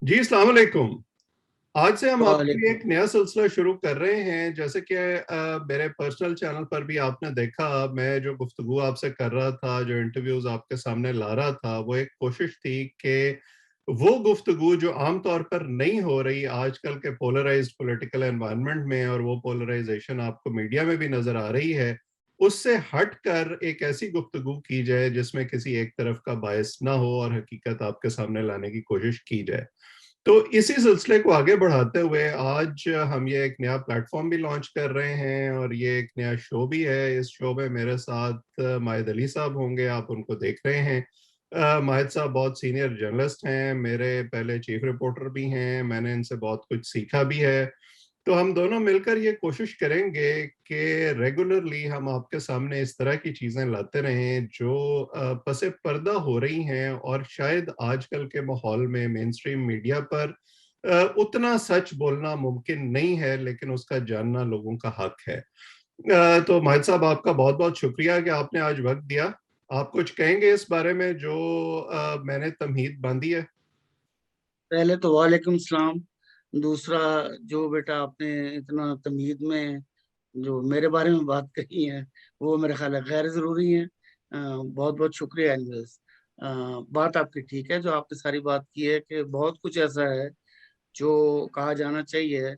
जी अस्सलाम वालेकुम। आज से हम आपके लिए वालेकुम। एक नया सिलसिला शुरू कर रहे हैं। जैसे कि मेरे पर्सनल चैनल पर भी आपने देखा, मैं जो गुफ्तगू आपसे कर रहा था, जो इंटरव्यूज आपके सामने ला रहा था, वो एक कोशिश थी कि वो गुफ्तगू जो आम तौर पर नहीं हो रही आजकल के पोलराइज्ड पॉलिटिकल एनवायरनमेंट में, और वो पोलराइजेशन आपको मीडिया में भी नजर आ रही है, उससे हटकर एक ऐसी गुफ्तगू की जाए जिसमें किसी एक तरफ का बायस ना हो और हकीकत आपके सामने लाने की कोशिश की जाए। तो इसी सिलसिले को आगे बढ़ाते हुए आज हम ये एक नया प्लेटफॉर्म भी लॉन्च कर रहे हैं, और ये एक नया शो भी है। इस शो में मेरे साथ माहिद अली साहब होंगे, आप उनको देख रहे हैं। माहिद साहब बहुत सीनियर जर्नलिस्ट हैं, मेरे पहले चीफ रिपोर्टर भी हैं, मैंने इनसे बहुत कुछ सीखा भी है। तो हम दोनों मिलकर ये कोशिश करेंगे कि रेगुलरली हम आपके सामने इस तरह की चीजें लाते रहें जो पसे पर्दा हो रही हैं, और शायद आजकल के माहौल में मेन स्ट्रीम मीडिया पर उतना सच बोलना मुमकिन नहीं है, लेकिन उसका जानना लोगों का हक है। तो माहिद साहब, आपका बहुत बहुत शुक्रिया कि आपने आज वक्त दिया। आप कुछ कहेंगे इस बारे में जो मैंने तमहीद बांधी है? पहले तो वालेकुम सलाम। दूसरा, जो बेटा आपने इतना तमीज में जो मेरे बारे में बात कही है, वो मेरे ख्याल है गैर जरूरी है। बहुत बहुत शुक्रिया। एनीवेज, बात आपकी ठीक है। जो आपने सारी बात की है कि बहुत कुछ ऐसा है जो कहा जाना चाहिए,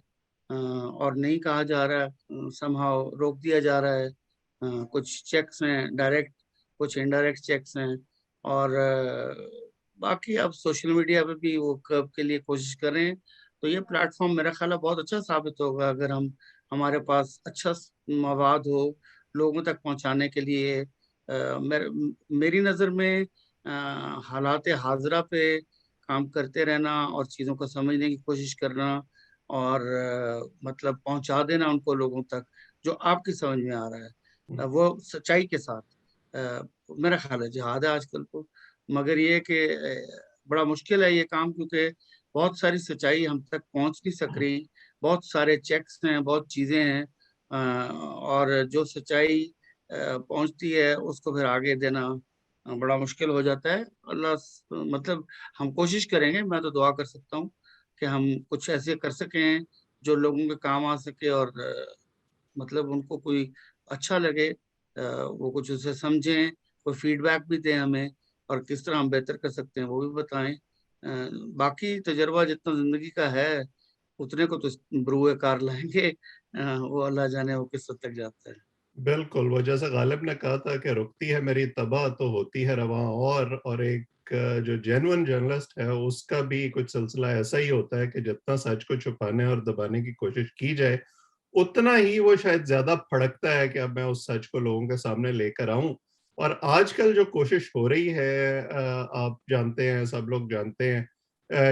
और नहीं कहा जा रहा है, समहाउ रोक दिया जा रहा है। कुछ चेक्स हैं डायरेक्ट, कुछ इनडायरेक्ट चेक्स हैं। और बाकी अब सोशल मीडिया पे भी वो कर्व के लिए कोशिश कर रहे हैं। तो ये प्लेटफॉर्म मेरा ख्याल है बहुत अच्छा साबित होगा अगर हम हमारे पास अच्छा मवाद हो लोगों तक पहुंचाने के लिए। मेरी नज़र में हालात हाजरा पे काम करते रहना और चीज़ों को समझने की कोशिश करना, और मतलब पहुंचा देना उनको लोगों तक जो आपकी समझ में आ रहा है, वो सच्चाई के साथ। मेरा ख्याल है जिहाद है आजकल तो। मगर ये कि बड़ा मुश्किल है ये काम, क्योंकि बहुत सारी सच्चाई हम तक पहुंच नहीं सक रही। बहुत सारे चेक्स हैं, बहुत चीज़ें हैं, और जो सच्चाई पहुंचती है उसको फिर आगे देना बड़ा मुश्किल हो जाता है। मतलब हम कोशिश करेंगे, मैं तो दुआ कर सकता हूँ कि हम कुछ ऐसे कर सकें जो लोगों के काम आ सके, और मतलब उनको कोई अच्छा लगे, वो कुछ उसे समझें, कोई फीडबैक भी दें हमें, और किस तरह हम बेहतर कर सकते हैं वो भी बताएं। बाकी तजर्बा जितना जिंदगी का है उतने को तो बरूए कार लाएंगे। वो अल्लाह जाने वो किस हद तक जाता है। बिल्कुल, वो जैसा गालिब ने कहा था कि रुकती है मेरी तबाह तो होती है रवां। और एक जो जेन्युइन जर्नलिस्ट है उसका भी कुछ सिलसिला ऐसा ही होता है कि जितना सच को छुपाने और दबाने की कोशिश की जाए, उतना ही वो शायद ज्यादा फड़कता है कि अब मैं उस सच को लोगों के सामने लेकर आऊं। और आजकल जो कोशिश हो रही है, आप जानते हैं, सब लोग जानते हैं,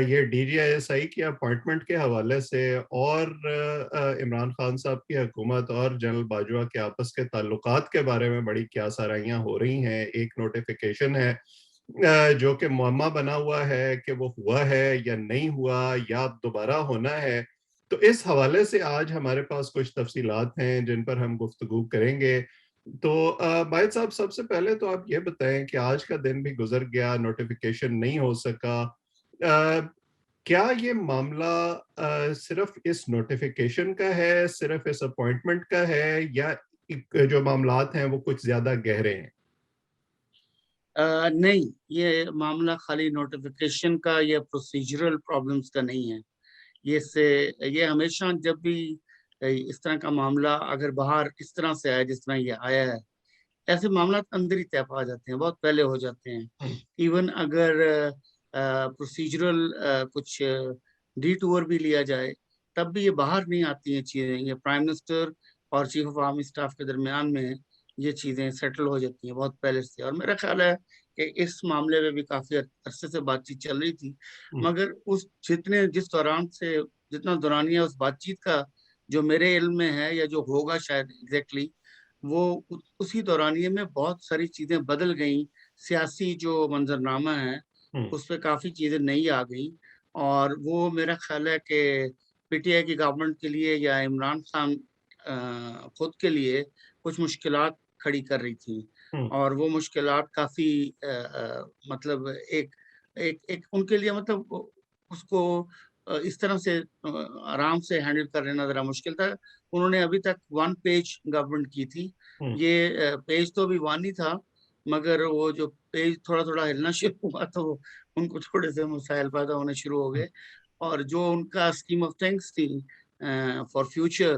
ये डीजीआईएसआई की अपॉइंटमेंट के हवाले से, और इमरान खान साहब की हुकूमत और जनरल बाजवा के आपस के ताल्लुकात के बारे में बड़ी क्या साराहियां हो रही हैं। एक नोटिफिकेशन है जो कि मुअम्मा बना हुआ है कि वो हुआ है या नहीं हुआ, या अब दोबारा होना है। तो इस हवाले से आज हमारे पास कुछ तफसीलात हैं जिन पर हम गुफ्तगू करेंगे। तो बायत साहब, सबसे पहले तो आप ये बताएं कि आज का दिन भी गुजर गया, नोटिफिकेशन नहीं हो सका। क्या ये मामला सिर्फ इस नोटिफिकेशन का है, सिर्फ इस अपॉइंटमेंट का है, या जो मामलात हैं वो कुछ ज्यादा गहरे हैं? नहीं, ये मामला खाली नोटिफिकेशन का या प्रोसीजरल प्रॉब्लम्स का नहीं है। ये से ये हमेशा जब भी इस तरह का मामला अगर बाहर इस तरह से आया जिस तरह ये आया है, ऐसे मामला अंदर ही तय पा जाते हैं, बहुत पहले हो जाते हैं। हम्म। इवन अगर प्रोसीजरल कुछ डिटूर भी लिया जाए, तब भी ये बाहर नहीं आती हैं चीजें। ये प्राइम मिनिस्टर और चीफ ऑफ आर्मी स्टाफ के दरमियान में ये चीजें सेटल हो जाती हैं बहुत पहले से। और मेरा ख्याल है कि इस मामले में भी काफी अरसे से बातचीत चल रही थी। हम्म। मगर उस जितने जिस दौरान से जितना दौरानिया उस बातचीत का जो मेरे इल्म में है, या जो होगा शायद एग्जैक्टली, वो उसी दौरानिए में बहुत सारी चीजें बदल गई। सियासी जो मंजरनामा है हम्म। उस पर काफी चीजें नई आ गई। और वो मेरा ख्याल है कि पीटीआई की गवर्नमेंट के लिए या इमरान खान खुद के लिए कुछ मुश्किलात खड़ी कर रही थी। हम्म। और वो मुश्किलात काफी मतलब एक एक एक उनके लिए मतलब उसको इस तरह से आराम से हैंडल कर लेना जरा मुश्किल था। उन्होंने अभी तक वन पेज गवर्नमेंट की थी, हम्म, ये पेज तो अभी वन ही था, मगर वो जो पेज थोड़ा थोड़ा हिलना शुरू हुआ तो उनको थोड़े से मसाइल पैदा होने शुरू हो हम्म, गए। और जो उनका स्कीम ऑफ थिंग्स थी फॉर फ्यूचर,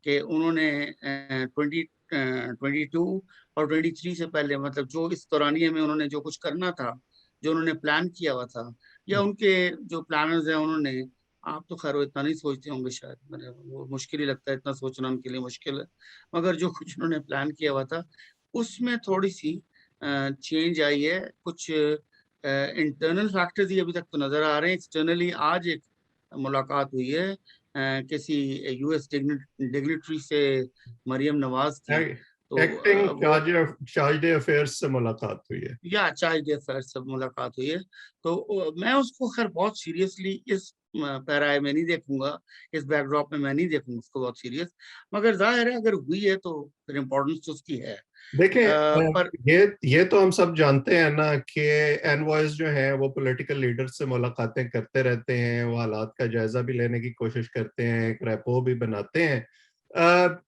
के उन्होंने 2022 और 23 से पहले, मतलब जो इस दौरानिए में उन्होंने जो कुछ करना था, जो उन्होंने प्लान किया हुआ था, या हम्म। उनके जो प्लानर्स हैं उन्होंने, आप तो खैर वो इतना नहीं सोचते होंगे शायद, मैंने वो मुश्किल ही लगता है, इतना सोचना उनके लिए मुश्किल है, मगर जो कुछ उन्होंने प्लान किया हुआ था उसमें थोड़ी सी चेंज आई है। कुछ इंटरनल फैक्टर्स ही अभी तक तो नजर आ रहे हैं। एक्सटर्नली आज एक मुलाकात हुई है किसी यूएस डिग्निटरी से, मरियम नवाज की, तो एक्टिंग वो चार्ज अफेयर्स से मुलाकात हुई है। या चाइल्ड अफेयर से मुलाकात हुई है। तो मैं उसको खैर बहुत सीरियसली इस पैराए में नहीं देखूंगा, इस बैकड्रॉप में मैं नहीं देखूंगा उसको बहुत सीरियस, मगर जाहिर है अगर हुई है तो फिर इम्पोर्टेंस तो उसकी है। देखें, पर ये तो हम सब जानते हैं ना कि एनवॉयस जो हैं वो पॉलिटिकल लीडर्स से मुलाकातें करते रहते हैं, वो हालात का जायजा भी लेने की कोशिश करते हैं, एक रेपो भी बनाते हैं।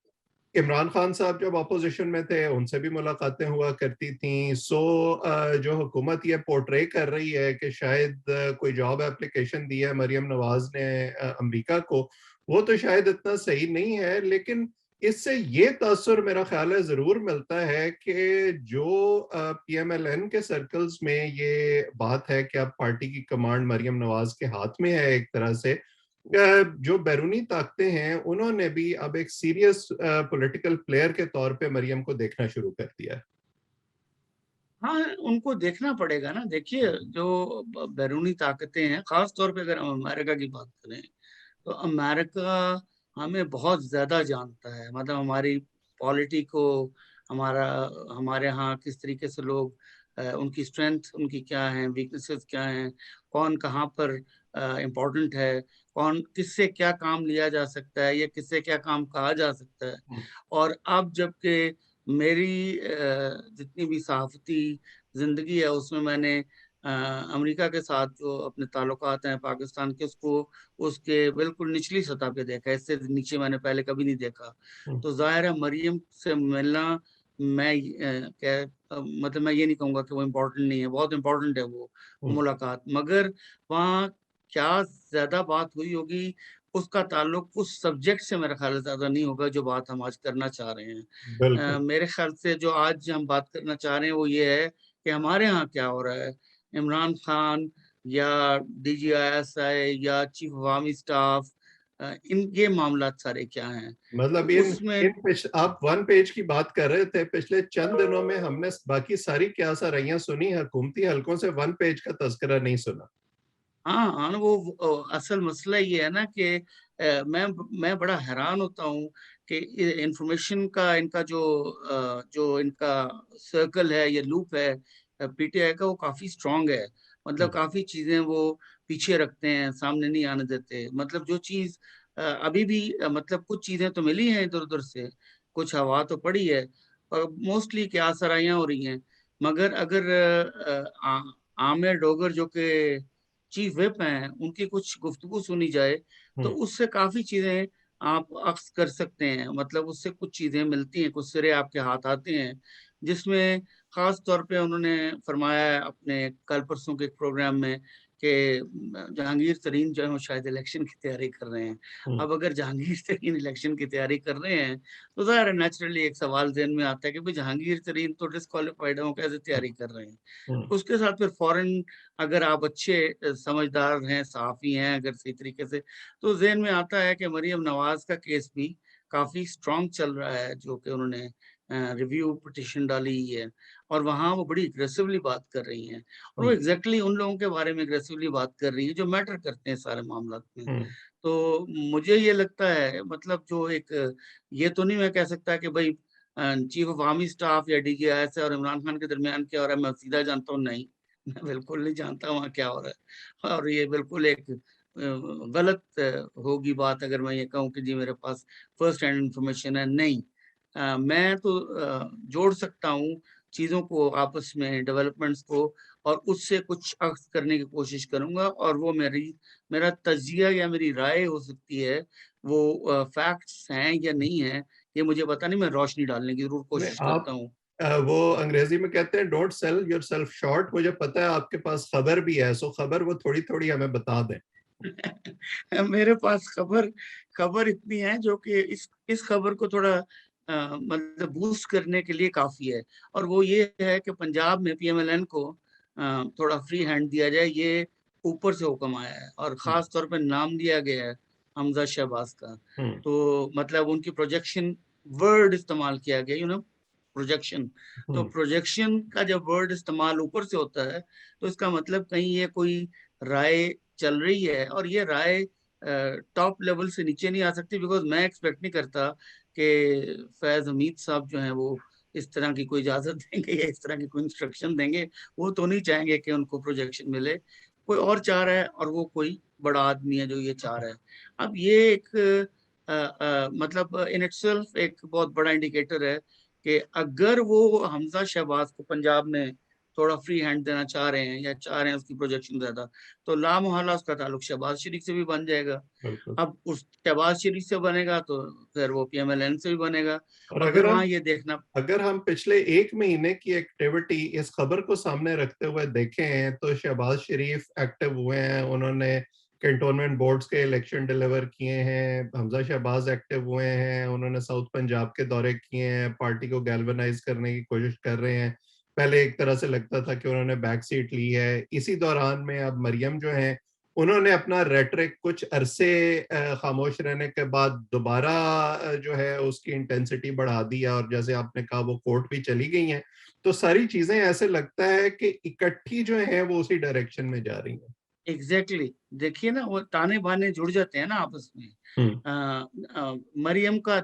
इमरान खान साहब जब अपोजिशन में थे उनसे भी मुलाकातें हुआ करती थी। जो हुकूमत ये पोर्ट्रे कर रही है कि शायद कोई जॉब एप्लीकेशन दी है मरियम नवाज ने अमेरिका को, वो तो शायद इतना सही नहीं है। लेकिन इससे ये तासुर मेरा ख्याल है जरूर मिलता है कि जो पीएमएलएन के सर्कल्स में ये बात है कि अब पार्टी की कमांड मरियम नवाज के हाथ में है एक तरह से, जो बैरूनी ताकतें हैं उन्होंने भी अब एक सीरियस पॉलिटिकल प्लेयर के तौर पे मरियम को देखना शुरू कर दिया है। हाँ, उनको देखना पड़ेगा ना। देखिए, जो बैरूनी ताकतें हैं, खास तौर पे अगर हम अमेरिका की बात करें, तो अमेरिका हमें बहुत ज्यादा जानता है, मतलब हमारी पॉलिटी को, हमारा हमारे यहाँ किस तरीके से लोग, उनकी स्ट्रेंथ उनकी क्या है, वीकनेसेस क्या हैं, कौन कहाँ पर इम्पोर्टेंट है, कौन किससे क्या काम लिया जा सकता है या किससे क्या काम कहा जा सकता है। हम्म, और अब जबकि मेरी जितनी भी सहाफती जिंदगी है उसमें मैंने अमेरिका के साथ जो अपने ताल्लुकात हैं पाकिस्तान के, उसको उसके बिल्कुल निचली सतह पे देखा है, इससे नीचे मैंने पहले कभी नहीं देखा। हम्म, तो जाहिर है मरियम से मिलना, मैं मतलब मैं ये नहीं कहूँगा कि वो इम्पोर्टेंट नहीं है, बहुत इम्पोर्टेंट है वो हम्म, मुलाकात, मगर वहाँ क्या ज्यादा बात हुई होगी, उसका ताल्लुक उस सब्जेक्ट से मेरा ख्याल है ज्यादा नहीं होगा जो बात हम आज करना चाह रहे हैं। बिल्कुल। मेरे ख्याल से जो आज हम बात करना चाह रहे हैं वो ये है कि हमारे यहाँ क्या हो रहा है। इमरान खान या डीजीआईएसआई या चीफ ऑफ आर्मी स्टाफ, इन ये मामला सारे क्या हैं, तो मतलब इन उसमें। इन आप वन पेज की बात कर रहे थे, पिछले चंद दिनों में हमने बाकी सारी क्या रहियां सुनी, हुकूमती हलकों से वन पेज का तस्करा नहीं सुना। हाँ हाँ, वो असल मसला ये है ना कि मैं बड़ा हैरान होता हूँ कि इंफॉर्मेशन का इनका जो इनका सर्कल है, ये लूप है पीटीआई का, वो काफी स्ट्रांग है। मतलब हम्म, काफी चीजें वो पीछे रखते हैं, सामने नहीं आने देते। मतलब जो चीज अभी भी मतलब कुछ चीजें तो मिली हैं इधर उधर से, कुछ हवा तो पड़ी है, और मोस्टली क्या सराहियां हो रही हैं। मगर अगर आमिर डोगर जो कि चीफ व्हिप हैं, उनकी कुछ गुफ्तगू सुनी जाए तो हम्म, उससे काफी चीजें आप अक्स कर सकते हैं। मतलब उससे कुछ चीजें मिलती हैं, कुछ सिरे आपके हाथ आते हैं, जिसमें खास तौर पे उन्होंने फरमाया है अपने कल परसों के एक प्रोग्राम में कि जहांगीर तरीन जो है वो शायद इलेक्शन की तैयारी कर रहे हैं। हम्म, अब अगर जहांगीर तरीन इलेक्शन की तैयारी कर रहे हैं तो ज़ाहिर है नेचुरली एक सवाल जहन में आता है कि भाई जहांगीर तरीन तो डिस्क्वालीफाइड है, वो कैसे तैयारी कर रहे हैं। हम्म, उसके साथ फिर फौरन, अगर आप अच्छे समझदार हैं, साफी हैं अगर सही तरीके से, तो ज़हन में आता है कि मरियम नवाज का केस भी काफी स्ट्रांग चल रहा है, जो कि उन्होंने रिव्यू पिटिशन डाली है, और वहाँ वो बड़ी एग्रेसिवली बात कर रही हैं, और वो हम्म, एग्जैक्टली उन लोगों के बारे में एग्रेसिवली बात कर रही है जो मैटर करते हैं सारे मामला में। हम्म, तो मुझे ये लगता है, मतलब जो एक, ये तो नहीं मैं कह सकता कि भाई चीफ ऑफ आर्मी स्टाफ या डीजीआईएस और इमरान खान के दरमियान क्या हो रहा है मैं सीधा जानता हूँ, नहीं। मैं बिल्कुल नहीं जानता वहाँ क्या हो रहा है, और ये बिल्कुल एक गलत होगी बात अगर मैं ये कहूँ कि जी मेरे पास फर्स्ट हैंड इंफॉर्मेशन है, नहीं। मैं तो जोड़ सकता हूँ चीज़ों को, आपस में डेवलपमेंट्स को, और उससे कुछ अख्ज़ करने की कोशिश करूँगा, और वो मेरा तज्ज़िया या मेरी राय हो सकती है, वो फैक्ट्स हैं या नहीं हैं, ये मुझे पता नहीं, मैं रोशनी डालने की ज़रूर नहीं, कोशिश करता आप हूँ। वो अंग्रेजी में कहते हैं डोंट सेल योरसेल्फ शॉर्ट। मुझे पता है आपके पास खबर भी है, सो खबर वो थोड़ी-थोड़ी हमें बता दें। मेरे पास खबर खबर इतनी है जो कि इस खबर को थोड़ा मतलब बूस्ट करने के लिए काफ़ी है, और वो ये है कि पंजाब में पीएमएलएन को थोड़ा फ्री हैंड दिया जाए, ये ऊपर से हुक्म आया है, और हुँ, ख़ास तौर पे नाम दिया गया है हमज़ा शहबाज़ का। हुँ, तो मतलब उनकी प्रोजेक्शन वर्ड इस्तेमाल किया गया, प्रोजेक्शन। तो हुँ, प्रोजेक्शन का जब वर्ड इस्तेमाल ऊपर से होता है, तो इसका मतलब कहीं ये कोई राय चल रही है, और ये राय टॉप लेवल से नीचे नहीं आ सकती, बिकॉज़ मैं एक्सपेक्ट नहीं करता कि फैज़ हमीद साहब जो हैं वो इस तरह की कोई इजाज़त देंगे या इस तरह की कोई इंस्ट्रक्शन देंगे। वो तो नहीं चाहेंगे कि उनको प्रोजेक्शन मिले। कोई और चाह रहा है, और वो कोई बड़ा आदमी है जो ये चाह रहा है। अब ये एक मतलब इन इटसेल्फ एक बहुत बड़ा इंडिकेटर है कि अगर वो हमज़ा शहबाज़ को पंजाब में थोड़ा फ्री हैंड देना चाह रहे हैं, या चाह रहे हैं उसकी प्रोजेक्शन ज़्यादा, तो लामोहल्ला उसका ताल्लुक शहबाज शरीफ से भी बन जाएगा। बिल्कुल। अब उस शहबाज शरीफ से बनेगा तो फिर वो पीएमएलएन से भी बनेगा, और और फिर वहाँ ये देखना। अगर हम पिछले 1 महीने की एक्टिविटी इस खबर को सामने रखते हुए देखें, तो शहबाज शरीफ एक्टिव हुए हैं, उन्होंने कैंटोनमेंट बोर्ड्स के इलेक्शन डिलीवर किए हैं, हमज़ा शहबाज एक्टिव हुए हैं, उन्होंने साउथ पंजाब के दौरे किए हैं, पार्टी को गैल्वेनाइज़ करने की कोशिश कर रहे हैं। पहले एक तरह से लगता था कि उन्होंने बैक सीट ली है। इसी दौरान में अब मरियम जो हैं, उन्होंने अपना रेटरिक कुछ अरसे खामोश रहने के बाद दोबारा जो है उसकी इंटेंसिटी बढ़ा दी है, और जैसे आपने कहा वो कोर्ट भी चली गई हैं। तो सारी चीजें ऐसे लगता है कि इकट्ठी जो है वो उसी डायरेक्शन में जा रही हैं। एग्जैक्टली देखिए ना, वो ताने बाने जुड़ जाते हैं ना आपस में। हुँ, अ, मरियम का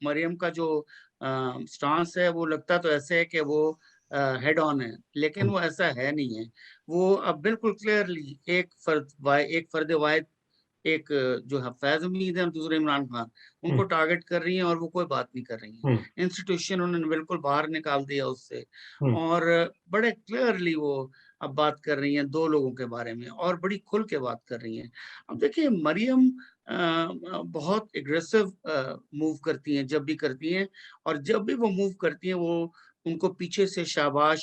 मरियम का जो स्टांस है, वो लगता तो ऐसे है कि वो हेड ऑन है, लेकिन हुँ, वो ऐसा है नहीं है। वो अब बिल्कुल क्लियरली एक फर्द वाहिद, एक जो है फैज़ हमीद है, और दूसरे इमरान खान, हुँ, उनको टारगेट कर रही हैं, और वो कोई बात नहीं कर रही हैं। हुँ, इंस्टीट्यूशन उन्होंने बिल्कुल बाहर निकाल दिया उससे, हुँ, और बड़े क्लियरली वो अब बात कर रही हैं 2 लोगों के बारे में, और बड़ी खुल के बात कर रही हैं। अब देखिए मरियम बहुत एग्रेसिव मूव करती हैं, जब भी करती हैं, और जब भी वो मूव करती हैं, वो उनको पीछे से शाबाश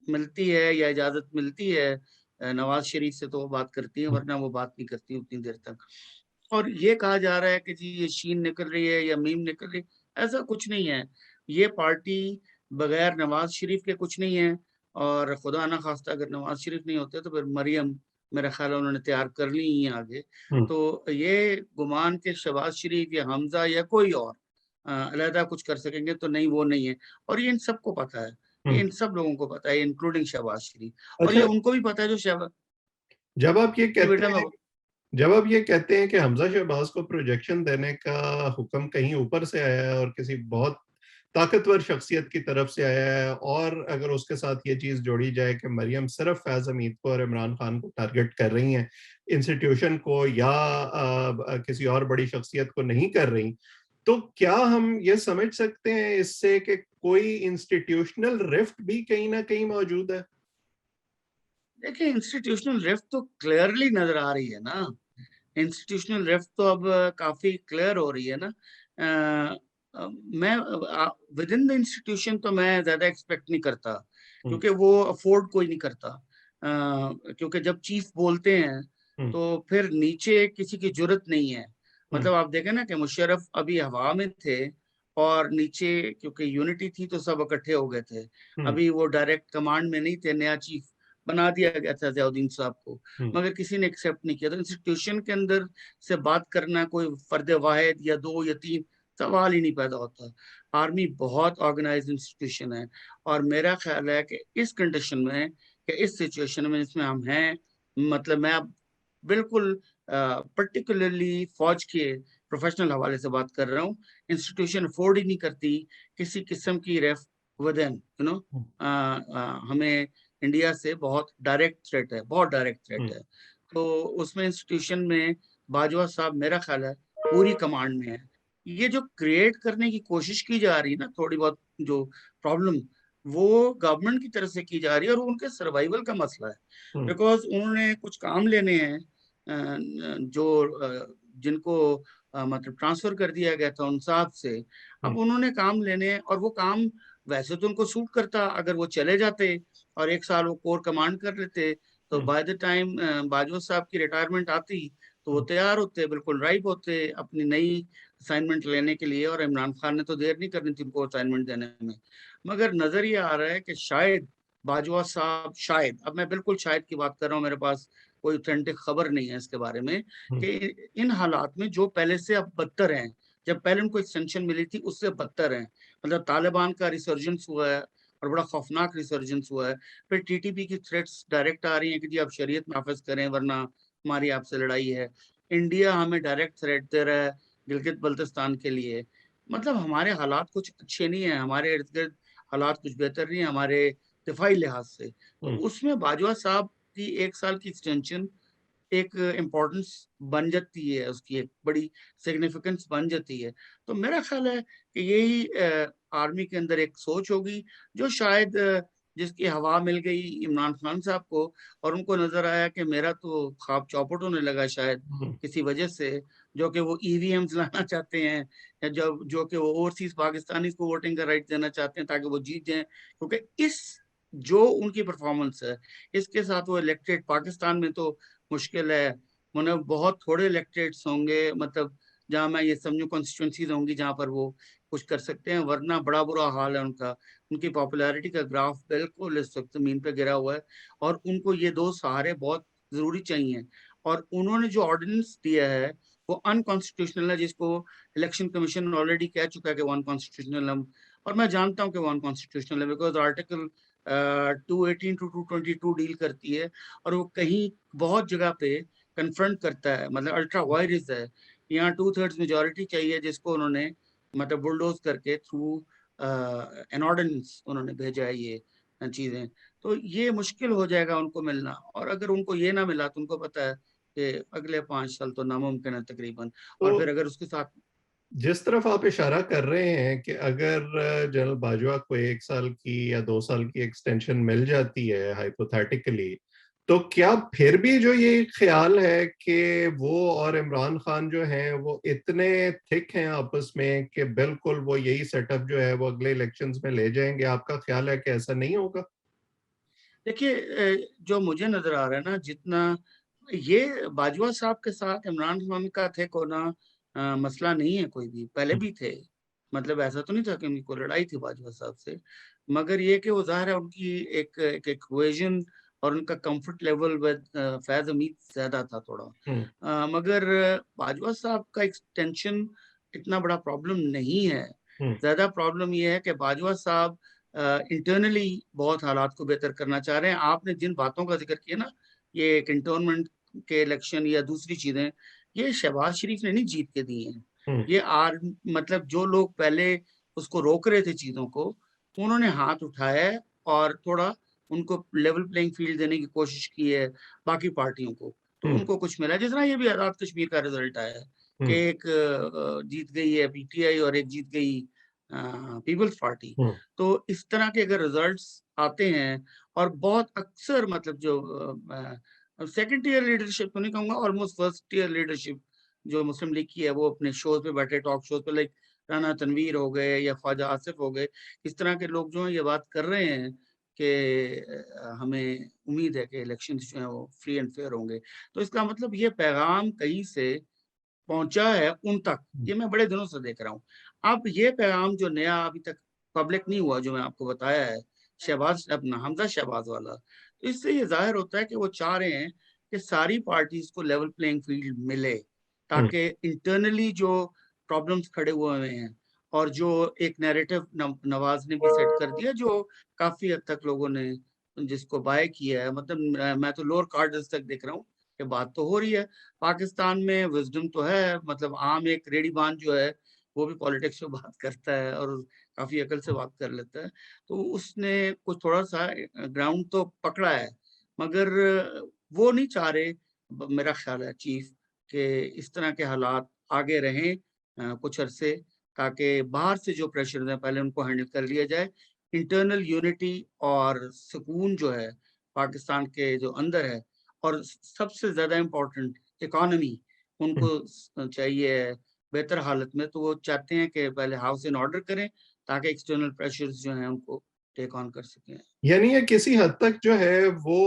मिलती है या इजाज़त मिलती है नवाज़ शरीफ से, तो वो बात करती हैं, हुँ। वरना वो बात नहीं करती उतनी देर तक। और ये कहा जा रहा है कि जी ये शीन निकल रही है या मीम निकल रही है, ऐसा कुछ नहीं है। ये पार्टी बगैर नवाज़ शरीफ के कुछ नहीं है, और खुदा ना ख़ास्ता अगर नवाज़ शरीफ नहीं होते तो फिर मरियम, मेरा ख़्याल है उन्होंने तैयार कर ली ही है आगे। हुँ, तो ये गुमान के शहबाज़ शरीफ या हमज़ा या कोई और अलहदा कुछ कर सकेंगे, तो नहीं, वो नहीं है। और ये इन सबको पता है, ये हुँ। इन सब लोगों को पता है, इंक्लूडिंग शहबाज़ शरीफ, और ये अच्छा, उनको भी पता है जो शहबा जब आप ये जी कहते बेटा मैं हैं जब आप ये कहते हैं कि हमज़ा शहबाज को प्रोजेक्शन देने का हुक्म कहीं ऊपर से आया है और किसी बहुत ताकतवर शख्सियत की तरफ से आया है, और अगर उसके साथ ये चीज़ जोड़ी जाए कि मरियम सिर्फ फैज़ हमीद को और इमरान खान को टारगेट कर रही हैं, इंस्टीट्यूशन को या किसी और बड़ी शख्सियत को नहीं कर रही, तो क्या हम ये समझ सकते हैं इससे कि कोई इंस्टीट्यूशनल रिफ्ट भी कहीं न कहीं मौजूद है? देखिए इंस्टीट्यूशनल रिफ्ट तो क्लियरली नज़र आ रही है ना। इंस्टीट्यूशनल रिफ्ट तो अब काफ़ी क्लियर हो रही है ना। अ मैं विद इन द इंस्टीट्यूशन तो मैं ज़्यादा एक्सपेक्ट नहीं करता, हुँ, क्योंकि वो अफ़ोर्ड कोई नहीं करता। क्योंकि जब चीफ बोलते हैं, हुँ, तो फिर नीचे किसी की जुर्अत नहीं है। हुँ, मतलब आप देखें ना कि मुशर्रफ अभी हवा में थे, और नीचे क्योंकि यूनिटी थी तो सब इकट्ठे हो गए थे। हुँ, अभी वो डायरेक्ट कमांड में नहीं थे, नया चीफ बना दिया गया था ज़ियाउद्दीन साहब को, हुँ, मगर किसी ने एक्सेप्ट नहीं किया। तो इंस्टीट्यूशन के अंदर से बात करना, कोई फर्द वाहिद या 2 या 3, सवाल ही नहीं पैदा होता। आर्मी बहुत ऑर्गेनाइज्ड इंस्टीट्यूशन है, और मेरा ख्याल है कि इस कंडीशन में, कि इस सिचुएशन में जिसमें हम हैं, मतलब मैं अब बिल्कुल पर्टिकुलरली फौज के प्रोफेशनल हवाले से बात कर रहा हूँ, इंस्टीट्यूशन अफोर्ड ही नहीं करती किसी किस्म की रेफ विदिन, हुँ, हमें इंडिया से बहुत डायरेक्ट थ्रेट है, बहुत डायरेक्ट हुँ, थ्रेट है। तो उसमें इंस्टीट्यूशन में बाजवा साहब, मेरा ख्याल है, पूरी कमांड में है। ये जो क्रिएट करने की कोशिश की जा रही है ना, थोड़ी बहुत जो प्रॉब्लम, वो गवर्नमेंट की तरफ से की जा रही है और वो उनके सर्वाइवल का मसला है। हम्म, बिकॉज उन्होंने कुछ काम लेने हैं जो जिनको मतलब ट्रांसफर कर दिया गया था उन साहब से। हम्म, अब उन्होंने काम लेने हैं और वो काम वैसे तो उनको सूट करता अगर वो चले जाते और एक साल वो कोर कमांड कर लेते, तो हम्म, बाय द टाइम बाजवा साहब की रिटायरमेंट आती तो वो हम्म, तैयार होते, बिल्कुल राइप होते अपनी नई असाइनमेंट लेने के लिए। और इमरान खान ने तो देर नहीं करनी थी उनको असाइनमेंट देने में। मगर नजर ये आ रहा है कि शायद बाजवा साहब, शायद, अब मैं बिल्कुल शायद की बात कर रहा हूँ, मेरे पास कोई ऑथेंटिक खबर नहीं है इसके बारे में, हम्म, कि इन हालात में जो पहले से अब बदतर हैं, जब पहले उनको एक्सटेंशन मिली थी उससे बदतर हैं। मतलब तालिबान का रिसर्जेंस हुआ है और बड़ा खौफनाक रिसर्जेंस हुआ है। फिर टीटीपी की थ्रेट्स डायरेक्ट आ रही हैं कि जी आप शरीयत नाफिज करें वरना हमारी आपसे लड़ाई है। इंडिया हमें डायरेक्ट थ्रेट दे रहा है गिलगित बल्तिस्तान के लिए। मतलब हमारे हालात कुछ अच्छे नहीं है, हमारे इर्द गिर्द हालात कुछ बेहतर नहीं है हमारे दिफाई लिहाज से। तो हम्म। उसमें बाजवा साहब की एक साल की एक्सटेंशन एक इम्पोर्टेंस बन जाती है, उसकी एक बड़ी सिग्निफिकेंस बन जाती है। तो मेरा ख्याल है कि यही आर्मी के अंदर एक सोच होगी जो शायद जिसकी हवा मिल गई इमरान खान साहब को और उनको नजर आया कि मेरा तो ख्वाब चौपट होने लगा शायद हम्म, किसी वजह से, जो कि वो ईवीएम्स लाना चाहते हैं या जो कि वो ओवरसीज पाकिस्तानी को वोटिंग का राइट देना चाहते हैं ताकि वो जीत जाएं। क्योंकि इस जो उनकी परफॉर्मेंस है इसके साथ वो इलेक्टेड पाकिस्तान में तो मुश्किल है। मतलब बहुत थोड़े इलेक्टेड्स होंगे, मतलब जहां मैं ये समझू कॉन्स्टिट्यूंसीज होंगी जहां पर वो कुछ कर सकते हैं, वरना बड़ा बुरा हाल है उनका। उनकी पॉपुलैरिटी का ग्राफ बिल्कुल इस वक्त जमीन पे गिरा हुआ है और उनको ये दो सहारे बहुत जरूरी चाहिए। और उन्होंने जो ऑर्डिनेंस दिया है वो अनकॉन्स्टिट्यूशनल है, जिसको इलेक्शन कमीशन ऑलरेडी कह चुका है कि वो अनकॉन्स्टिट्यूशनल है। और मैं जानता हूँ कि वो अनकॉन्स्टिट्यूशनल है बिकॉज आर्टिकल 218 to 222 डील करती है और वो कहीं बहुत जगह पे कन्फ्रंट करता है, मतलब अल्ट्रा वायरस है। यहाँ 2/3 मेजोरिटी चाहिए जिसको उन्होंने मतलब बुलडोज करके थ्रू एन ऑर्डिनेंस उन्होंने भेजा है ये चीजें। तो ये मुश्किल हो जाएगा उनको मिलना, और अगर उनको ये ना मिला तो उनको पता है कि अगले 5 साल तो नामुमकिन है तकरीबन। तो और फिर अगर उसके साथ जिस तरफ आप इशारा कर रहे हैं कि अगर जनरल बाजवा को 1 साल की या 2 साल की एक्सटेंशन मिल जाती है हाइपोथेटिकली, तो क्या फिर भी जो ये ख्याल है कि वो और इमरान खान जो हैं वो इतने थिक हैं आपस में कि बिल्कुल वो यही सेटअप जो है वो अगले इलेक्शंस में ले जाएंगे? आपका ख्याल है कि ऐसा नहीं होगा? देखिए जो मुझे नजर आ रहा है ना, जितना ये बाजवा साहब के साथ इमरान खान का थे कोना मसला नहीं है, कोई भी पहले हम्म, भी थे। मतलब ऐसा तो नहीं था कि उनकी कोई लड़ाई थी बाजवा साहब से। मगर ये कि वो जाहिर है उनकी एक इक्वेशन और उनका comfort level with Faiz Hamid ज्यादा था थोड़ा। हम्म, मगर बाजवा साहब का एक्सटेंशन इतना बड़ा प्रॉब्लम नहीं है। हम्म, ज्यादा प्रॉब्लम ये है कि बाजवा साहब इंटरनली बहुत हालात को बेहतर करना चाह रहे हैं। आपने जिन बातों का जिक्र किया ना, ये कंटोनमेंट के इलेक्शन या दूसरी चीजें, ये शहबाज शरीफ ने नहीं जीत के दी हैं। हम्म, ये आर मतलब जो लोग पहले उसको रोक रहे थे चीजों को, उन्होंने हाथ उठाया है और थोड़ा उनको लेवल प्लेइंग फील्ड देने की कोशिश की है बाकी पार्टियों को। तो हम्म, उनको कुछ मिला, जिस तरह ये भी आजाद कश्मीर का रिजल्ट आया है कि हम्म, एक जीत गई है पीटीआई और एक जीत गई पीपल्स पार्टी। हम्म, तो इस तरह के अगर रिजल्ट्स आते हैं, और बहुत अक्सर मतलब जो सेकंड टीयर लीडरशिप तो नहीं कहूंगा, ऑलमोस्ट फर्स्ट टीयर लीडरशिप जो मुस्लिम लीग की है, वो अपने शोज पे बैठे, टॉक शोज पे, लाइक राना तनवीर हो गए या ख्वाजा आसिफ हो गए, इस तरह के लोग जो है ये बात कर रहे हैं कि हमें उम्मीद है कि इलेक्शन जो है वो फ्री एंड फेयर होंगे। तो इसका मतलब ये पैगाम कहीं से पहुंचा है उन तक, ये मैं बड़े दिनों से देख रहा हूँ। अब ये पैगाम जो नया अभी तक पब्लिक नहीं हुआ, जो मैं आपको बताया है, शहबाज अपना हमजा शहबाज वाला, तो इससे ये जाहिर होता है कि वो चाह रहे हैं कि सारी पार्टीज को लेवल प्लेइंग फील्ड मिले, हम्म, ताकि इंटरनली जो प्रॉब्लम्स खड़े हुए हैं और जो एक नैरेटिव नवाज ने भी सेट कर दिया, जो काफी हद तक लोगों ने जिसको बाय किया है, मतलब मैं तो लोअर कार्डर्स तक देख रहा हूँ कि बात तो हो रही है। पाकिस्तान में विजडम तो है, मतलब आम एक रेडीबान जो है वो भी पॉलिटिक्स में बात करता है और काफी अकल से बात कर लेता है। तो उसने कुछ थोड़ा सा ग्राउंड तो पकड़ा है। मगर वो नहीं चाह रहे, मेरा ख्याल है चीफ, कि इस तरह के हालात आगे रहें कुछ अरसे, ताकि बाहर से जो प्रेशर है पहले उनको हैंडल कर लिया जाए। इंटरनल यूनिटी और सुकून जो है पाकिस्तान के जो अंदर है, और सबसे ज्यादा इम्पोर्टेंट इकोनॉमी हम्म। उनको चाहिए है बेहतर हालत में, तो वो चाहते हैं कि पहले हाउस इन ऑर्डर करें ताकि एक्सटर्नल प्रेशर्स जो हैं उनको टेक ऑन कर सकें। यानी ये किसी हद तक जो है वो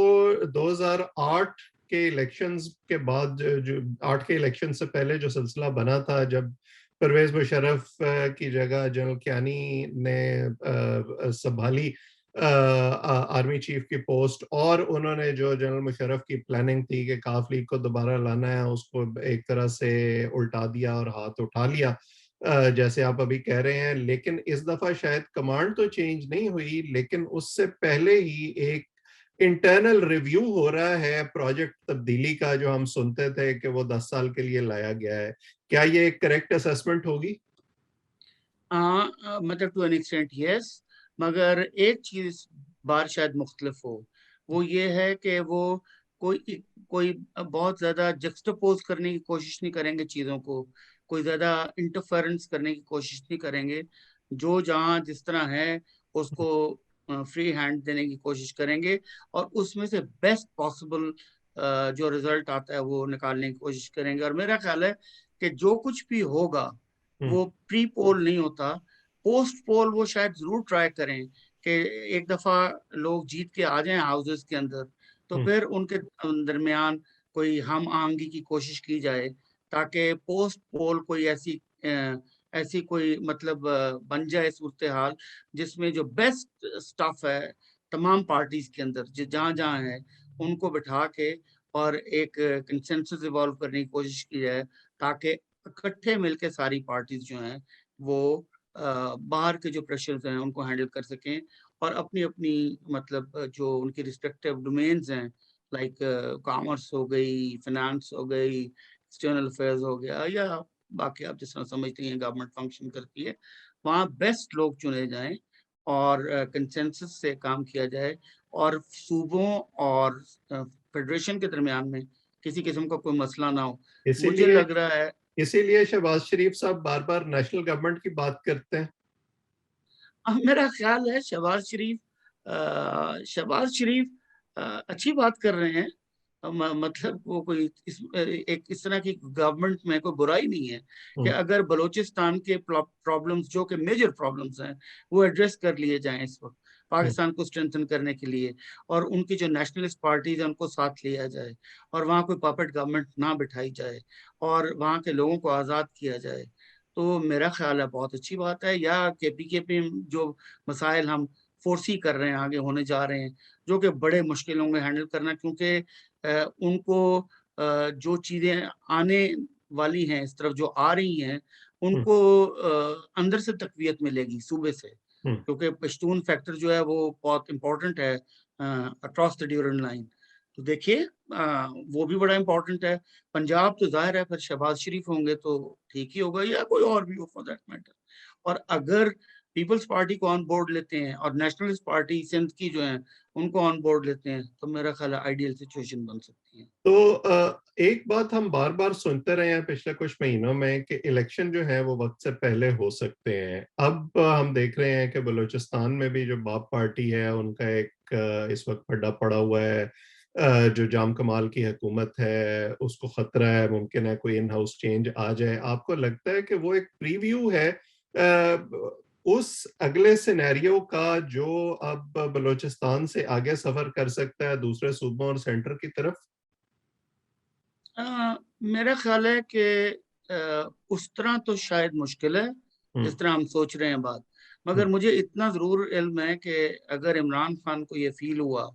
2008 के इलेक्शंस के बाद, जो 8 के इलेक्शन से पहले जो सिलसिला बना था, जब परवेज मुशर्रफ की जगह जनरल कियानी ने संभाली आर्मी चीफ की पोस्ट, और उन्होंने जो जनरल मुशर्रफ की प्लानिंग थी कि काफ लीग को दोबारा लाना है, उसको एक तरह से उल्टा दिया और हाथ उठा लिया, जैसे आप अभी कह रहे हैं। लेकिन इस दफा शायद कमांड तो चेंज नहीं हुई, लेकिन उससे पहले ही एक इंटरनल रिव्यू हो रहा है प्रोजेक्ट तब्दीली का, जो हम सुनते थे कि वो 10 साल के लिए लाया गया है। क्या ये एक करेक्ट असेसमेंट होगी? मतलब टू एन एक्सटेंट यस, मगर एक चीज बार शायद मुख्तलिफ हो, वो ये है कि वो कोई कोई बहुत ज्यादा जक्सटोपोज करने की कोशिश नहीं करेंगे चीजों को, कोई ज्यादा इंटरफेरेंस करने की कोशिश नहीं करेंगे, जो जहाँ जिस तरह है उसको फ्री हैंड देने की कोशिश करेंगे, और उसमें से बेस्ट पॉसिबल जो रिजल्ट आता है वो निकालने की कोशिश करेंगे। और मेरा ख्याल है कि जो कुछ भी होगा हम्म। वो प्री पोल नहीं होता, पोस्ट पोल वो शायद जरूर ट्राई करें कि एक दफा लोग जीत के आ जाएं हाउसेस के अंदर, तो हम्म। फिर उनके दरमियान कोई हम आहंगी की कोशिश की जाए, ताकि पोस्ट पोल कोई ऐसी कोई मतलब बन जाए सूरत हाल जिसमें जो बेस्ट स्टफ है तमाम पार्टीज के अंदर जो जहाँ जहाँ है उनको बिठा के और एक कंसेंसस इवॉल्व करने की कोशिश की जाए, ताकि इकट्ठे मिलकर सारी पार्टीज जो हैं वो बाहर के जो प्रेशर्स हैं उनको हैंडल कर सकें, और अपनी अपनी मतलब जो उनकी रिस्पेक्टिव डोमेन्स हैं, लाइक कॉमर्स हो गई, फाइनेंस हो गई, एक्सटर्नल अफेयर्स हो गया, या बाकी आप जिस तरह समझती हैं गवर्नमेंट फंक्शन करती है, वहाँ बेस्ट लोग चुने जाएं और कंसेंसस से काम किया जाए, और सूबों और फेडरेशन के दरमियान में किसी किस्म का कोई मसला ना हो। मुझे इसीलिए लग रहा है इसीलिए शहबाज शरीफ साहब बार बार नेशनल गवर्नमेंट की बात करते हैं। मेरा ख्याल है शहबाज शरीफ अच्छी बात कर रहे हैं। मतलब वो कोई एक इस तरह की गवर्नमेंट में कोई बुराई नहीं है कि हम्म। अगर बलूचिस्तान के प्रॉब्लम्स जो कि मेजर प्रॉब्लम्स हैं वो एड्रेस कर लिए जाएं इस वक्त हम्म। पाकिस्तान को स्ट्रेंथन करने के लिए, और उनकी जो नेशनलिस्ट पार्टीज हैं उनको साथ लिया जाए, और वहाँ कोई पपेट गवर्नमेंट ना बिठाई जाए, और वहाँ के लोगों को आज़ाद किया जाए, तो मेरा ख्याल है बहुत अच्छी बात है। या के जो मसाइल हम फोर्सी कर रहे हैं आगे होने जा रहे हैं, जो कि बड़े मुश्किल होंगे हैंडल करना, क्योंकि उनको जो चीजें आने वाली हैं इस तरफ जो आ रही हैं हम्म। उनको अंदर से तकवीत मिलेगी सूबे से, हम्म। क्योंकि पश्तून फैक्टर जो है वो बहुत इंपॉर्टेंट है अक्रॉस द ड्यूरन लाइन। तो देखिए वो भी बड़ा इंपॉर्टेंट है। पंजाब तो जाहिर है फिर शहबाज शरीफ होंगे तो ठीक ही होगा, या कोई और भी हो फॉर दैट मैटर। और अगर पीपल्स पार्टी को ऑन बोर्ड लेते हैं और नेशनलिस्ट पार्टी सिंध की जो है उनको ऑन बोर्ड लेते हैं, तो मेरा ख्याल है आइडियल सिचुएशन बन सकती है। तो एक बात हम बार बार सुनते रहे हैं पिछले कुछ महीनों में कि इलेक्शन जो है वो वक्त से पहले हो सकते हैं। अब हम देख रहे हैं कि बलूचिस्तान में भी जो बाप पार्टी है उनका एक इस वक्त पड्डा पड़ा हुआ है। जो जाम कमाल की हुकूमत है उसको खतरा है, मुमकिन है कोई इन हाउस चेंज आ जाए। आपको लगता है कि वो एक प्रीव्यू है उस अगले सिनेरियो का जो अब बलूचिस्तान से आगे सफर कर सकता है दूसरे सूबों और सेंटर की तरफ? मेरा ख्याल है कि उस तरह तो शायद मुश्किल है हम्म। जिस तरह हम सोच रहे हैं बात, हम्म। मगर मुझे इतना जरूर इल्म है कि अगर इमरान खान को ये फील हुआ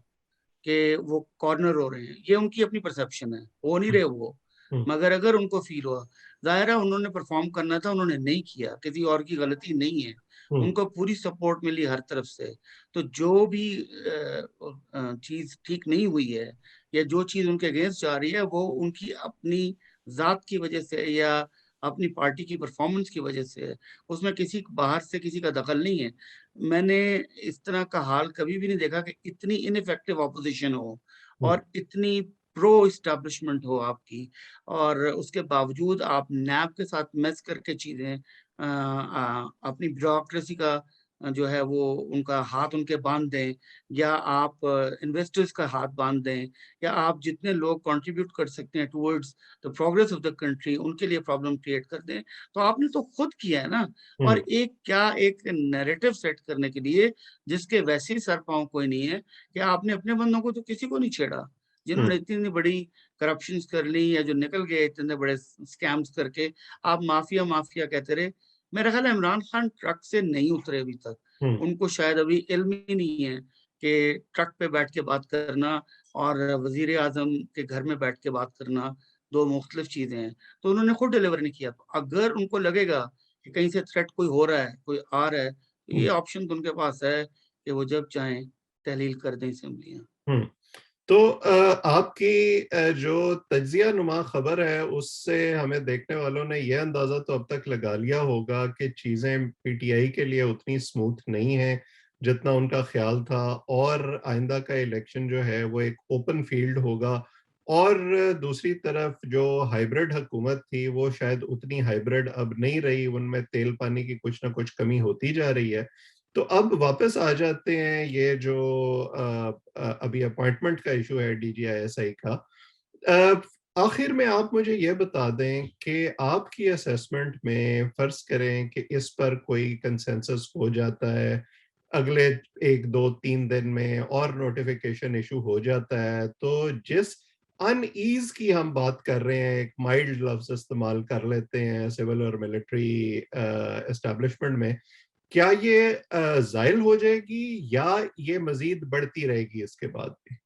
कि वो कॉर्नर हो रहे हैं, ये उनकी अपनी परसेप्शन है, हो नहीं रहे वो, हम्म। मगर अगर उनको फील हुआ, जाहिर है उन्होंने परफॉर्म करना था, उन्होंने नहीं किया, किसी और की गलती नहीं है, हम्म। उनको पूरी सपोर्ट मिली हर तरफ से। तो जो भी चीज ठीक नहीं हुई है या जो चीज उनके अगेंस्ट जा रही है वो उनकी अपनी जात की वजह से या अपनी पार्टी की परफॉर्मेंस की वजह से है, उसमें किसी बाहर से किसी का दखल नहीं है। मैंने इस तरह का हाल कभी भी नहीं देखा कि इतनी इनइफेक्टिव ऑपोजिशन हो हम्म। और इतनी प्रो इस्टेब्लिशमेंट हो आपकी, और उसके बावजूद आप नैब के साथ मैच करके चीजें अपनी ब्यूरोक्रेसी का जो है वो उनका हाथ उनके बांध दें, या आप इन्वेस्टर्स का हाथ बांध दें, या आप जितने लोग कंट्रीब्यूट कर सकते हैं towards the progress of the country उनके लिए प्रॉब्लम क्रिएट कर दें। तो आपने तो खुद किया है ना। और हम्म। एक नैरेटिव सेट करने के लिए जिसके वैसे ही सर पांव कोई नहीं है, कि आपने अपने बंदों को तो किसी को नहीं छेड़ा, हम्म। जिन्होंने इतनी बड़ी करप्शंस कर ली या जो निकल गए इतने बड़े स्कैम्स करके। आप माफिया माफिया कहते रहे। मेरा ख्याल है इमरान खान ट्रक से नहीं उतरे अभी तक। हम्म। उनको शायद अभी इल्म ही नहीं है कि ट्रक पे बैठ के बात करना और वजीर आजम के घर में बैठ के बात करना दो मुख्तलिफ चीजें हैं। तो उन्होंने खुद डिलीवर नहीं किया। तो अगर उनको लगेगा कि कहीं से थ्रेट कोई हो रहा है, कोई आ रहा है, तो ये हम्म। ऑप्शन तो उनके पास है कि वो जब चाहें तहलील कर दें असेंबलियां। हम्म। तो आपकी जो तज्जिया नुमा खबर है उससे हमें देखने वालों ने यह अंदाजा तो अब तक लगा लिया होगा कि चीजें पीटीआई के लिए उतनी स्मूथ नहीं है जितना उनका ख्याल था, और आइंदा का इलेक्शन जो है वो एक ओपन फील्ड होगा। और दूसरी तरफ जो हाइब्रिड हुकूमत थी वो शायद उतनी हाइब्रिड अब नहीं रही, उनमें तेल पानी की कुछ ना कुछ कमी होती जा रही है। तो अब वापस आ जाते हैं ये जो अभी अपॉइंटमेंट का इशू है डीजीआईएसआई का। अ, आखिर में आप मुझे ये बता दें कि आपकी असेसमेंट में फर्ज करें कि इस पर कोई कंसेंसस हो जाता है, अगले 1 2 3 दिन में और नोटिफिकेशन इशू हो जाता है, तो जिस अनईज की हम बात कर रहे हैं, एक माइल्ड लफ्ज इस्तेमाल कर लेते हैं सिविल और मिलिट्री एस्टेब्लिशमेंट में, क्या ये ज़ाइल हो जाएगी या ये मजीद बढ़ती रहेगी इसके बाद भी?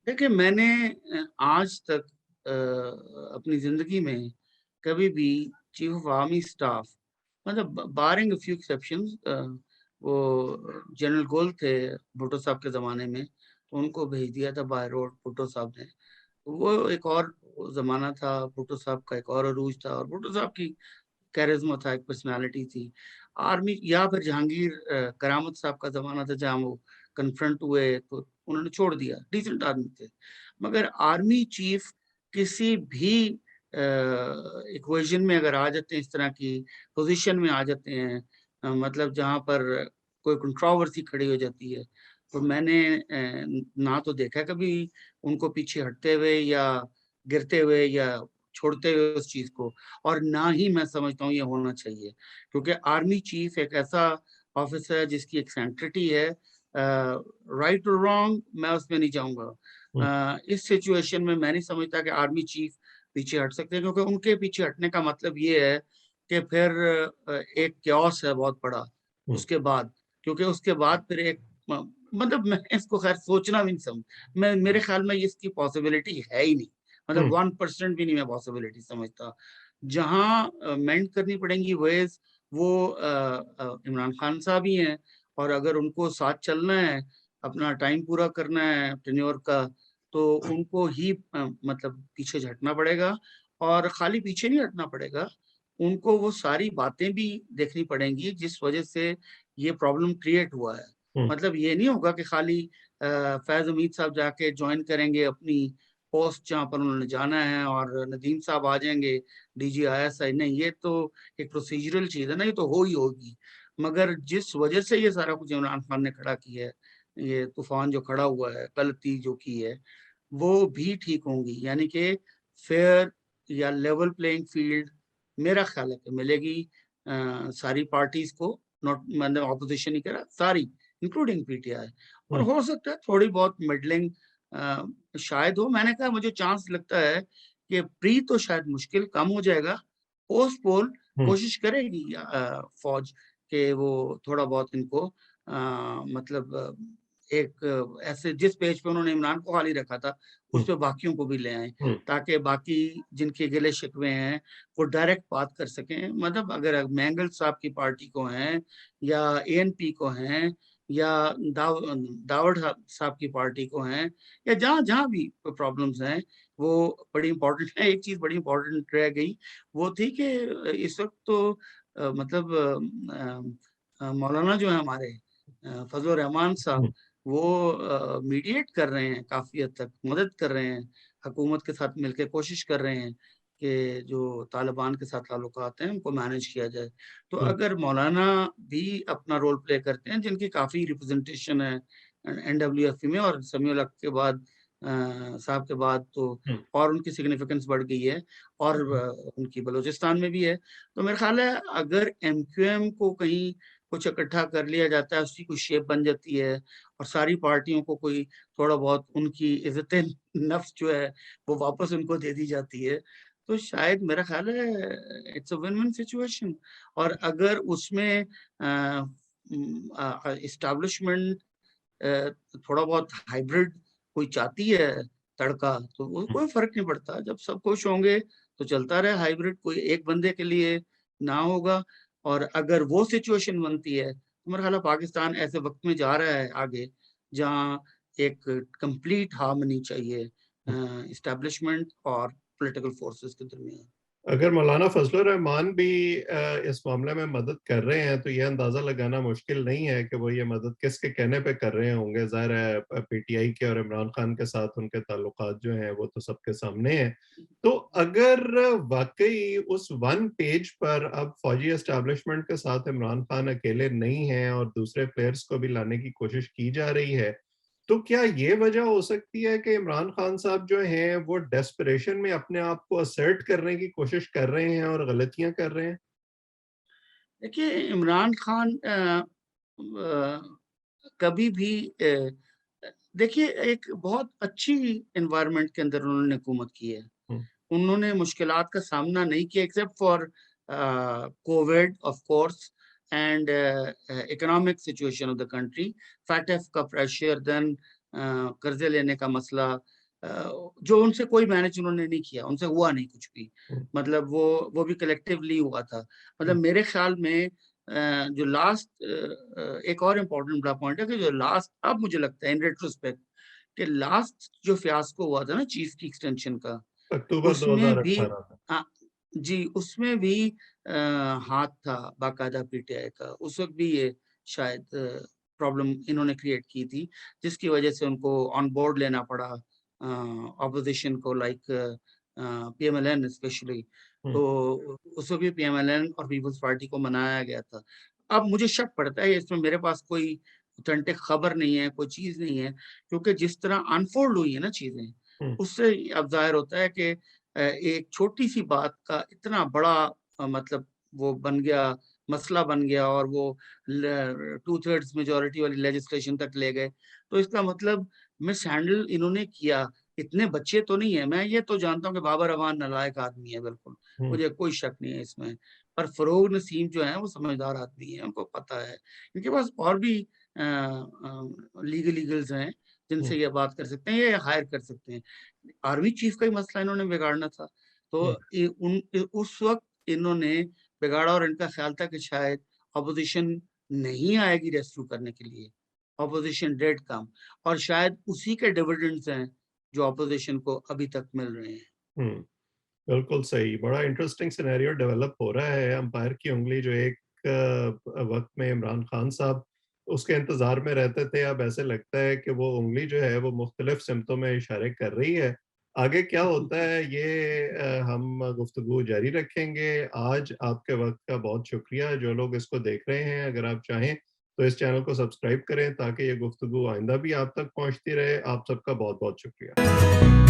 देखिए, मैंने आज तक अपनी जिंदगी में कभी भी चीफ ऑफ आर्मी स्टाफ, मतलब बारिंग अ फ्यू एक्सेप्शंस, वो जनरल गोल थे भुट्टो साहब के जमाने में, तो उनको भेज दिया था बाय रोड भुट्टो साहब ने। वो एक और जमाना था, भुट्टो साहब का एक और अरूज था, और भुट्टो साहब की कैरिज्मा था, एक पर्सनालिटी थी। आर्मी, या फिर जहांगीर करामत साहब का जमाना था जहां वो कन्फ्रंट हुए तो उन्होंने छोड़ दिया, डिसेंट आदमी थे। मगर आर्मी चीफ किसी भी इक्वेशन में अगर आ जाते हैं, इस तरह की पोजीशन में आ जाते हैं, मतलब जहां पर कोई कंट्रोवर्सी खड़ी हो जाती है, तो मैंने ना तो देखा कभी उनको पीछे हटते हुए या गिरते हुए या छोड़ते हुए उस चीज को, और ना ही मैं समझता हूँ ये होना चाहिए। क्योंकि आर्मी चीफ एक ऐसा ऑफिसर है जिसकी एक सेंट्रिटी है। राइट और रॉन्ग मैं उसमें नहीं जाऊंगा। हम्म। इस सिचुएशन में मैं नहीं समझता कि आर्मी चीफ पीछे हट सकते हैं, क्योंकि उनके पीछे हटने का मतलब ये है कि फिर एक क्योस है बहुत बड़ा हम्म। उसके बाद। क्योंकि उसके बाद फिर एक मतलब मैं इसको खैर सोचना भी नहीं समझ, मैं मेरे ख्याल में इसकी पॉसिबिलिटी है ही नहीं। मतलब हम्म। 1% भी नहीं मैं पॉसिबिलिटी समझता। जहां मेंट करनी पड़ेंगी वेज, वो इमरान खान साहब ही हैं। और अगर उनको साथ चलना है, अपना टाइम पूरा करना है टेन्योर का, तो उनको ही मतलब पीछे हटना पड़ेगा। और खाली पीछे नहीं हटना पड़ेगा, उनको वो सारी बातें भी देखनी पड़ेंगी जिस वजह से ये प्रॉब्लम क्रिएट हुआ है। हम्म। मतलब ये नहीं होगा कि खाली फैज उमीद साहब जाके ज्वाइन करेंगे अपनी पोस्ट जहाँ पर उन्होंने जाना है और नदीम साहब आ जाएंगे DGISI। नहीं, ये तो एक प्रोसीजरल चीज है ना, ये तो हो ही होगी। मगर जिस वजह से ये सारा कुछ इमरान खान ने खड़ा किया है, ये तूफान जो खड़ा हुआ है, गलती जो की है, वो भी ठीक होंगी। यानी कि फेयर या लेवल प्लेइंग फील्ड मेरा ख्याल है कि मिलेगी सारी पार्टीज को। नॉट, मैंने ऑपोजिशन नहीं करा, सारी इंक्लूडिंग PTI। और हम्म। हो सकता है थोड़ी बहुत मिडलिंग शायद हो। मैंने कहा मुझे चांस लगता है कि प्री तो शायद मुश्किल कम हो जाएगा, पोस्ट पोल हम्म। कोशिश करेगी फौज के वो थोड़ा बहुत इनको मतलब एक ऐसे जिस पेज पे उन्होंने इमरान को खाली रखा था उस हम्म। पे बाकियों को भी ले आए, हम्म। ताकि बाकी जिनके गिले शिकवे हैं वो डायरेक्ट बात कर सकें। मतलब अगर मैंगल साहब की पार्टी को हैं या ANP को हैं या दावड़ साहब की पार्टी को हैं, या जहाँ जहाँ भी प्रॉब्लम्स हैं, वो बड़ी इंपॉर्टेंट है। एक चीज बड़ी इंपॉर्टेंट रह गई, वो थी कि इस वक्त तो मतलब मौलाना जो है हमारे फजल रहमान साहब, हम्म। वो मीडिएट कर रहे हैं, काफी हद तक मदद कर रहे हैं, हुकूमत के साथ मिलकर कोशिश कर रहे हैं कि जो तालिबान के साथ ताल्लुकात हैं उनको मैनेज किया जाए। तो हुँ, अगर मौलाना भी अपना रोल प्ले करते हैं, जिनकी काफ़ी रिप्रेजेंटेशन है एनडब्ल्यूएफपी में, और समीउल हक के बाद साहब के बाद तो हुँ, और उनकी सिग्निफिकेंस बढ़ गई है, और हुँ, उनकी बलूचिस्तान में भी है। तो मेरा ख़्याल है अगर एमक्यूएम को कहीं कुछ इकट्ठा कर लिया जाता है, उसकी कोई शेप बन जाती है, और सारी पार्टियों को कोई थोड़ा बहुत उनकी इज़्ज़त-ए-नफ्स जो है वो वापस उनको दे दी जाती है, तो शायद मेरा ख़्याल है इट्स अ विन-विन सिचुएशन। और अगर उसमें एस्टेब्लिशमेंट थोड़ा बहुत हाइब्रिड कोई चाहती है तड़का, तो वो हुँ। कोई फ़र्क नहीं पड़ता। जब सब खुश होंगे तो चलता रहे हाइब्रिड, कोई एक बंदे के लिए ना होगा। और अगर वो सिचुएशन बनती है, तो मेरा ख़्याल है पाकिस्तान ऐसे वक़्त में जा रहा है आगे, जहाँ एक कंप्लीट हार्मनी चाहिए एस्टेब्लिशमेंट और पॉलिटिकल फोर्सेस के दरमियान। अगर मौलाना फजलुर रहमान भी इस मामले में मदद कर रहे हैं, तो ये अंदाज़ा लगाना मुश्किल नहीं है कि वो ये मदद किसके कहने पे कर रहे होंगे। ज़ाहिर है पीटीआई के और इमरान खान के साथ उनके ताल्लुकात जो हैं, वो तो सबके सामने हैं। तो अगर वाक़ई उस वन पेज पर अब फ़ौजी एस्टेब्लिशमेंट के साथ इमरान खान अकेले नहीं हैं और दूसरे प्लेयर्स को भी लाने की कोशिश की जा रही है, तो क्या ये वजह हो सकती है कि इमरान खान साहब जो हैं, वो डेस्परेशन में अपने आप को असर्ट करने की कोशिश कर रहे हैं और गलतियाँ कर रहे हैं? देखिए, इमरान खान अ, कभी भी देखिए, एक बहुत अच्छी एनवायरनमेंट के अंदर उन्होंने हुकूमत की है। हुँ, उन्होंने मुश्किलात का सामना नहीं किया, except for COVID of course, and economic situation of the country, FATF का प्रेशर, देन कर्जे लेने का मसला, जो उनसे कोई मैनेज उन्होंने नहीं किया, उनसे हुआ नहीं कुछ भी। हुँ, मतलब वो भी कलेक्टिवली हुआ था। मतलब हुँ, मेरे ख्याल में जो लास्ट एक और इम्पोर्टेंट बड़ा पॉइंट है कि जो लास्ट, अब मुझे लगता है इन रेट्रोस्पेक्ट, कि लास्ट जो फियास्को हुआ था ना चीफ की एक्सटेंशन का, अक्टूबर उसमें भी 2018 में। अ, जी, उसमें भी हाथ था बाकायदा पीटीआई का। उस वक़्त भी ये शायद प्रॉब्लम इन्होंने क्रिएट की थी, जिसकी वजह से उनको ऑन बोर्ड लेना पड़ा ऑपोज़िशन को, लाइक पीएमएलएन स्पेशली। हुँ, तो उस वक़्त भी पीएमएलएन और पीपल्स पार्टी को मनाया गया था। अब मुझे शक पड़ता है, इसमें मेरे पास कोई ऑथेंटिक खबर नहीं है, कोई चीज़ नहीं है, क्योंकि जिस तरह अनफोल्ड हुई है ना चीज़ें, हुँ, उससे अब ज़ाहिर होता है कि एक छोटी-सी बात का इतना बड़ा मतलब वो बन गया, मसला बन गया, और वो ल 2/3 मेजॉरिटी वाली लेजिस्लेशन तक ले गए। तो इसका मतलब मिसहैंडल इन्होंने किया। इतने बच्चे तो नहीं है, मैं ये तो जानता हूँ कि बाबर अवान नालायक आदमी है बिल्कुल, हुँ, मुझे कोई शक नहीं है इसमें। पर फ़रोग नसीम जो हैं वो समझदार आदमी हैं, उनको पता है। इनके पास और भी लीगल्स हैं, हुँ, जिनसे ये बात कर सकते हैं, ये हायर कर सकते हैं। आर्मी चीफ का ही मसला इन्होंने बिगाड़ना था। तो हुँ, उस वक़्त इन्होंने बिगाड़ा, और इनका ख़्याल था कि शायद अपोज़िशन नहीं आएगी रेस्क्यू करने के लिए। अपोज़िशन डिड कम, और शायद उसी के डिविडेंड्स हैं जो अपोज़िशन को अभी तक मिल रहे हैं। हुँ। बिल्कुल सही, बड़ा इंटरेस्टिंग सिनेरियो डेवलप हो रहा है। अंपायर की उँगली जो एक वक़्त में इमरान खान साहब उसके इंतज़ार में रहते थे, अब ऐसे लगता है कि वो उँगली जो है वो मुख्तलिफ सिमतों में इशारे कर रही है। आगे क्या होता है ये हम गुफ्तगू जारी रखेंगे। आज आपके वक़्त का बहुत शुक्रिया। जो लोग इसको देख रहे हैं, अगर आप चाहें तो इस चैनल को सब्सक्राइब करें ताकि ये गुफ्तगू आइंदा भी आप तक पहुँचती रहे। आप सबका बहुत-बहुत शुक्रिया।